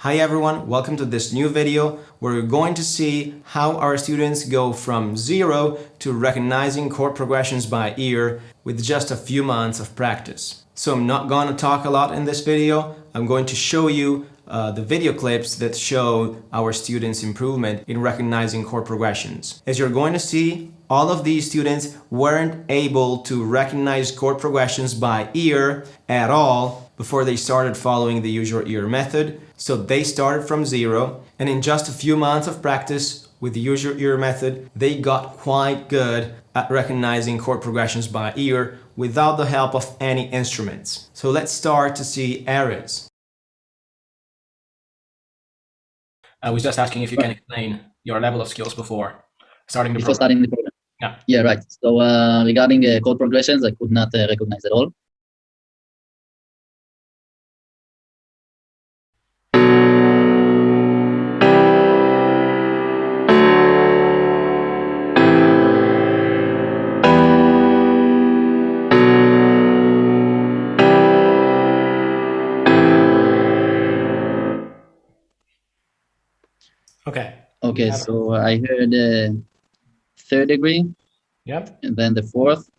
Hi everyone, welcome to this new video where we're going to see how our students go from zero to recognizing chord progressions by ear with just a few months of practice. So I'm not going to talk a lot in this video. I'm going to show you the video clips that show our students' improvement in recognizing chord progressions. As you're going to see, all of these students weren't able to recognize chord progressions by ear at all before they started following the use your ear method. So they started from zero, and in just a few months of practice with the use your ear method, they got quite good at recognizing chord progressions by ear without the help of any instruments. So let's start to see areas. I was just asking if you can explain your level of skills before starting the program. Starting the program. Yeah, right. So regarding chord progressions, I could not recognize at all. Okay, so I heard third degree. Yep. And then the fourth.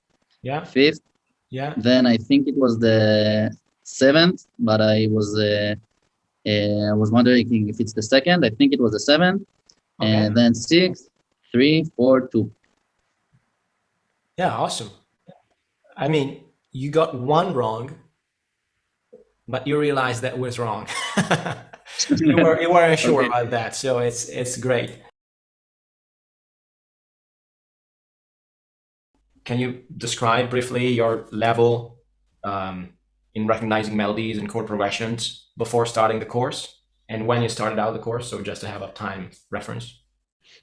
Yeah. Fifth. Yeah. Then I think it was the seventh, but I was wondering if it's the second. I think it was the seventh. Okay. And then 6, 3, 4, 2. Yeah, awesome. I mean, you got one wrong, but you realized that was wrong. you weren't sure about that, so it's great. Can you describe briefly your level in recognizing melodies and chord progressions before starting the course and when you started out the course, so just to have a time reference?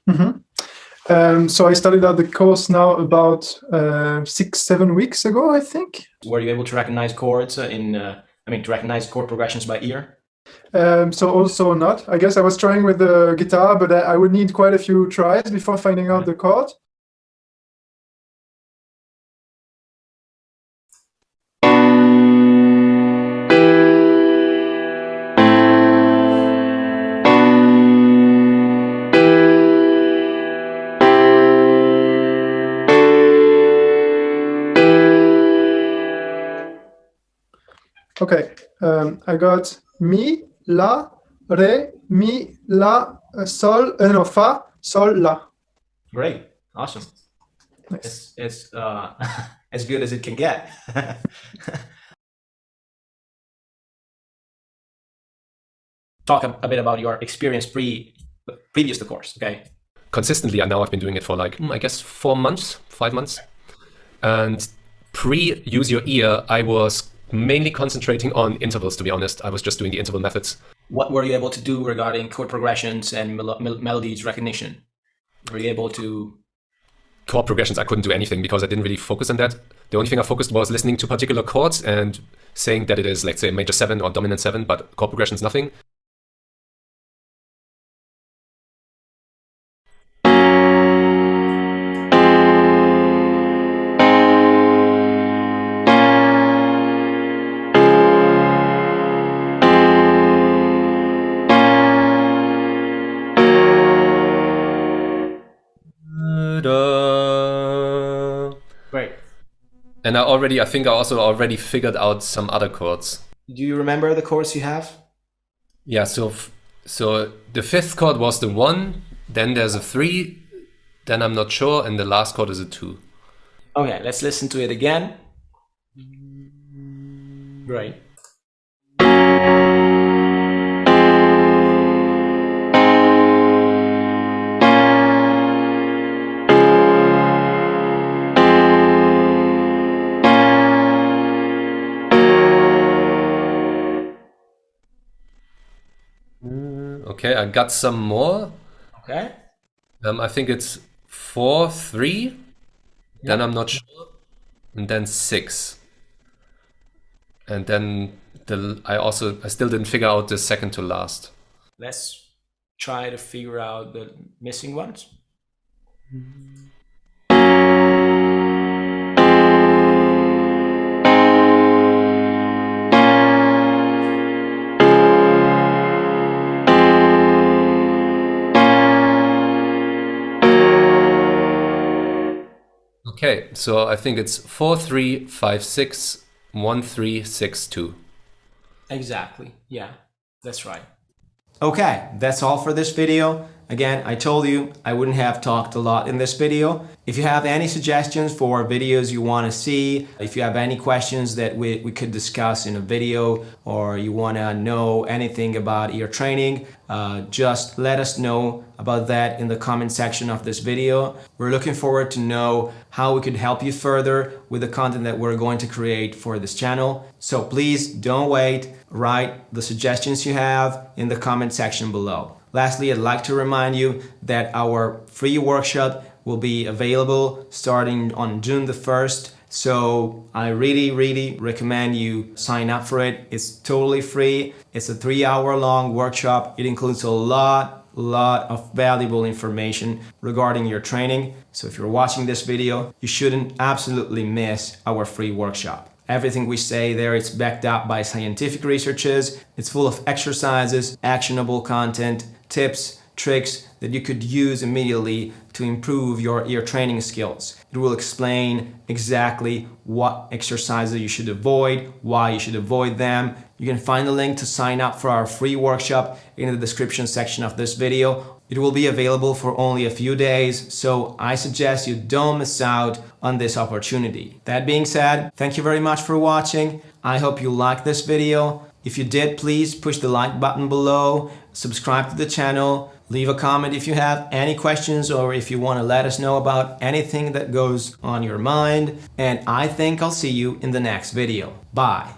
So I started out the course now about 6-7 weeks ago, I think. Were you able to recognize chords to recognize chord progressions by ear? So also not. I guess I was trying with the guitar, but I would need quite a few tries before finding out the chord. Okay, I got mi, la, re, mi, la, sol, no, fa, sol, la. Great, awesome. Nice. It's as good as it can get. Talk a bit about your experience previous to the course, okay? Consistently, and now I've been doing it for like, I guess 4 months, 5 months. And pre-use your ear, I was mainly concentrating on intervals, to be honest. I was just doing the interval methods. What were you able to do regarding chord progressions and melodies recognition? Were you able to... Chord progressions, I couldn't do anything because I didn't really focus on that. The only thing I focused was listening to particular chords and saying that it is, let's say, major 7 or dominant 7, but chord progressions, nothing. Great. And I think I also already figured out some other chords. Do you remember the chords you have? Yeah, so the fifth chord was the 1, then there's a 3, then I'm not sure, and the last chord is a 2. Okay, let's listen to it again. Great. Okay, I got some more. Okay. I think it's 4, 3, then I'm not sure, and then 6. And then I still didn't figure out the second to last. Let's try to figure out the missing ones. Okay, so I think it's 43561362. Exactly. Yeah, that's right. Okay, that's all for this video. Again, I told you I wouldn't have talked a lot in this video. If you have any suggestions for videos you want to see, if you have any questions that we could discuss in a video, or you want to know anything about ear training, just let us know about that in the comment section of this video. We're looking forward to know how we could help you further with the content that we're going to create for this channel. So please don't wait, write the suggestions you have in the comment section below. Lastly, I'd like to remind you that our free workshop will be available starting on June the 1st. So I really recommend you sign up for it. It's totally free. It's a 3-hour long workshop. It includes a lot of valuable information regarding your training. So if you're watching this video, you shouldn't absolutely miss our free workshop. Everything we say there is backed up by scientific researches. It's full of exercises, actionable content, tips, tricks that you could use immediately to improve your ear training skills. It will explain exactly what exercises you should avoid, why you should avoid them. You can find the link to sign up for our free workshop in the description section of this video. It will be available for only a few days, so I suggest you don't miss out on this opportunity. That being said, thank you very much for watching. I hope you liked this video. If you did, please push the like button below, subscribe to the channel, leave a comment if you have any questions or if you want to let us know about anything that goes on your mind. And I think I'll see you in the next video. Bye.